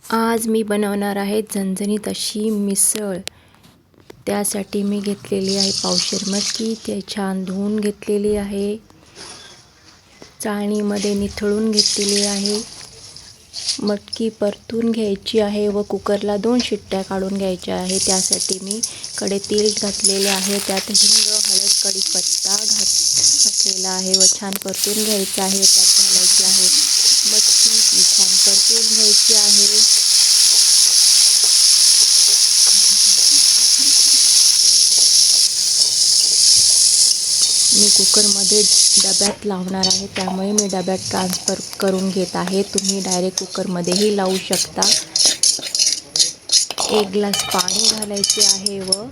आज मी बनवणार आहे झणझणीत अशी मिसळ. त्यासाठी मी घेतलेली आहे पावशेर मटकी. ते छान धुवून घेतलेली आहे, चाळणीमध्ये निथळून घेतलेली आहे. मटकी परतून घ्यायची आहे व कुकरला 2 शिट्ट्या काढून घ्यायच्या आहे. त्यासाठी मी कढईत तेल घातलेले आहे, त्यात हिंग, हळद, कढीपत्ता घातलेला आहे व छान परतून घ्यायचं आहे. त्यात घालायची आहे मटकी, ती छान परतून घ्यायची आहे. मी कुकरमध्ये डब्यात लावणार आहे, त्यामुळे मी डब्यात ट्रान्सफर करून घेत आहे. तुम्ही डायरेक्ट कुकरमध्येही लावू शकता. 1 ग्लास पाणी घालायचे आहे व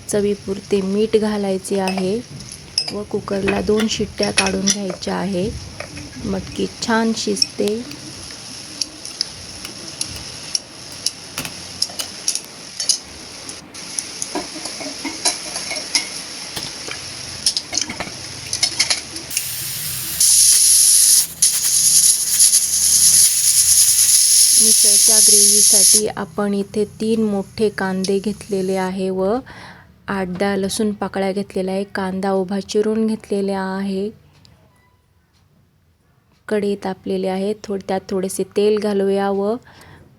चवीपुरते मीठ घालायचे आहे व कुकरला 2 शिट्ट्या काढून घ्यायच्या आहे. मटकी छान शिजते. मिसळच्या ग्रेव्हीसाठी आपण इथे 3 मोठे कांदे घेतलेले आहे व 8-10 लसूण पाकळ्या घेतलेल्या आहे. कांदा उभा चिरून घेतलेला आहे. कढई तापलेली आहे. त्यात थोडेसे तेल घालूया व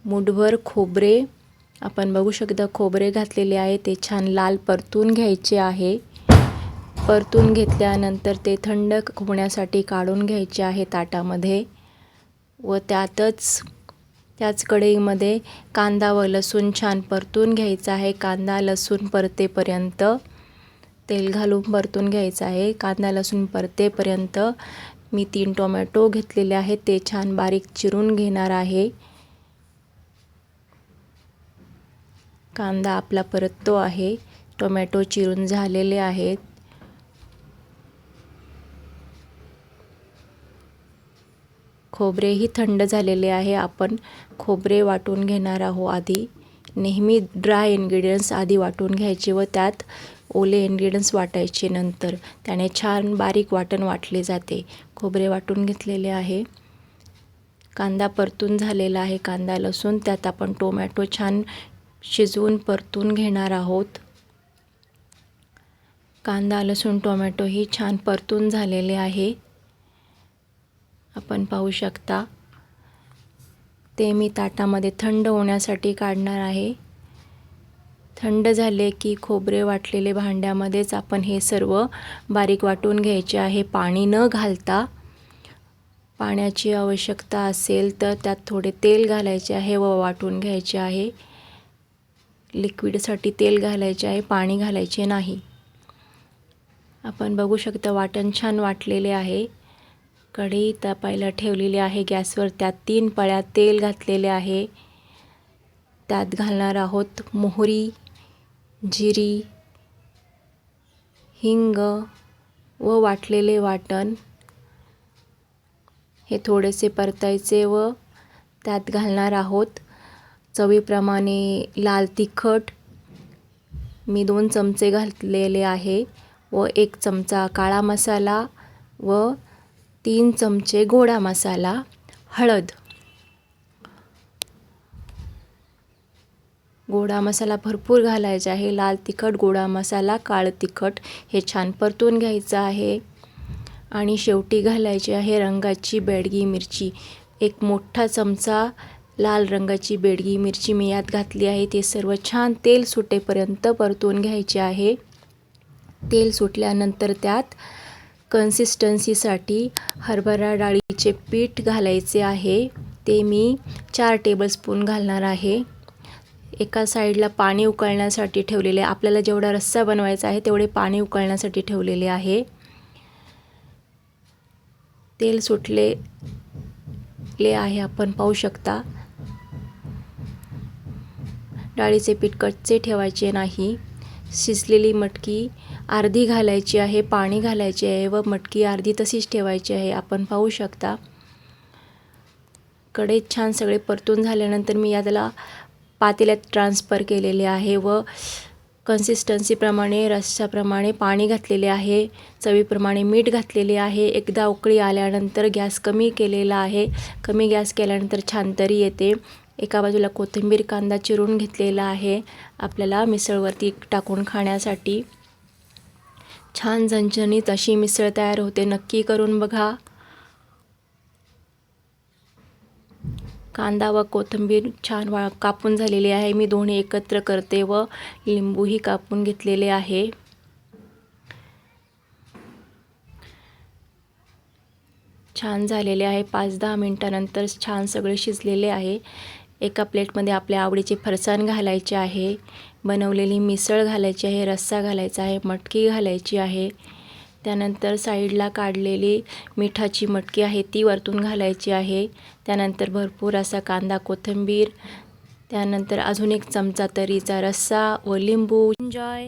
मुठभर खोबरे, आपण बघू शकता खोबरे घातलेले आहे. ते छान लाल परतून घ्यायचे आहे. परतून घेतल्यानंतर ते थंड होण्यासाठी काढून घ्यायचे आहे ताटामध्ये व त्याच कढईमध्ये कांदा व लसूण छान परतून घ्यायचा आहे. कांदा लसूण परतेपर्यंत तेल घालून परतून घ्यायचं आहे. कांदा लसूण परतेपर्यंत मी 3 टोमॅटो घेतलेले आहेत, ते छान बारीक चिरून घेणार आहे. कांदा आपला परततो आहे. टोमॅटो चिरून झालेले आहेत. खोबरेही थंड झालेले आहे. आपण खोबरे वाटून घेणार आहोत आधी. नेहमी ड्राय इन्ग्रेडियंट्स आधी वाटून घ्यायचे व त्यात ओले इन्ग्रेडियंट्स वाटायचे नंतर. त्याने छान बारीक वाटण वाटले जाते. खोबरे वाटून घेतलेले आहे. कांदा परतून झालेला आहे, कांदा लसूण. त्यात आपण टोमॅटो छान शिजवून परतून घेणार आहोत. कांदा लसूण टोमॅटो ही छान परतून झालेले आहे, आपण पाहू शकता. ते मी ताटामध्ये थंड होण्यासाठी काढणार आहे. थंड झाले की खोबरे वाटलेले भांड्यामध्येच आपण हे सर्व बारीक वाटून घ्यायचे आहे, पाणी न घालता. पाण्याची आवश्यकता असेल तर त्यात थोडे तेल घालायचे आहे व वाटून घ्यायचे आहे. लिक्विडसाठी तेल घालायचे आहे, पाणी घालायचे नाही. आपण बघू शकता वाटण छान वाटलेले आहे. कढई तापायला ठेवलेली आहे गॅसवर. त्यात 3 पळ्या तेल घातलेले आहे. त्यात घालणार आहोत मोहरी, जिरी, हिंग व वाटलेले वाटण. हे थोडेसे परतायचे व त्यात घालणार आहोत चवीप्रमाणे लाल तिखट. मी 2 चमचे घातलेले आहे व 1 चमचा काळा मसाला व 3 चमचे गोडा मसाला. हळद, गोडा मसाला भरपूर घालायचा आहे. लाल तिखट, गोडा मसाला, काळं तिखट हे छान परतून घ्यायचं आहे. आणि शेवटी घालायची आहे रंगाची बेडगी मिरची. 1 मोठा चमचा लाल रंगाची बेडगी मिरची मी यात घातली आहे. ते सर्व छान तेल सुटेपर्यंत परतून घ्यायचे आहे. तेल सुटल्यानंतर त्यात कन्सिस्टन्सीसाठी हरभरा डाळीचे पीठ घालायचे आहे. ते मी 4 टेबलस्पून घालणार आहे. एका साईडला पाणी उकळण्यासाठी ठेवलेले, आपल्याला जेवढा रस्सा बनवायचा आहे तेवढे पाणी उकळण्यासाठी ठेवलेले आहे. तेल सुटलेले आहे, आपण पाहू शकता. डाळीचे पीठ कच्चे ठेवायचे नाही. शिजलेली मटकी अर्धी घालायची आहे, पाणी घालायचे आहे व मटकी अर्धी तशीच ठेवायची आहे, आपण पाहू शकता. कढईत छान सगळे परतून झाल्यानंतर मी याला पातेल्यात ट्रान्सफर केलेले आहे व कन्सिस्टन्सीप्रमाणे रस्स्याप्रमाणे पाणी घातलेले आहे. चवीप्रमाणे मीठ घातलेले आहे. एकदा उकळी आल्यानंतर गॅस कमी केलेला आहे. कमी गॅस केल्यानंतर छान तरी येते. एका बाजूला कोथिंबीर कांदा चिरून घेतलेला आहे आपल्याला मिसळवरती टाकून खाण्यासाठी. छान झणझणीत अशी मिसळ तयार होते. नक्की करून बघा. कांदा व कोथिंबीर छान कापून झालेली आहे. मी दोन्ही एकत्र करते व लिंबूही कापून घेतलेले आहे. छान झालेले आहे. 5-10 मिनिटानंतर छान सगळे शिजलेले आहे. एका प्लेटमध्ये आपल्या आवडीचे फरसाण घालायचे आहे, बनवलेली मिसळ घालायची आहे, रस्सा घालायचा आहे, मटकी घालायची आहे. त्यानंतर साईडला काढलेली मिठाची मटकी आहे ती वरतून घालायची आहे. त्यानंतर भरपूर असा कांदा कोथिंबीर, त्यानंतर अजून एक चमचा तरीचा रस्सा व लिंबू. एन्जॉय.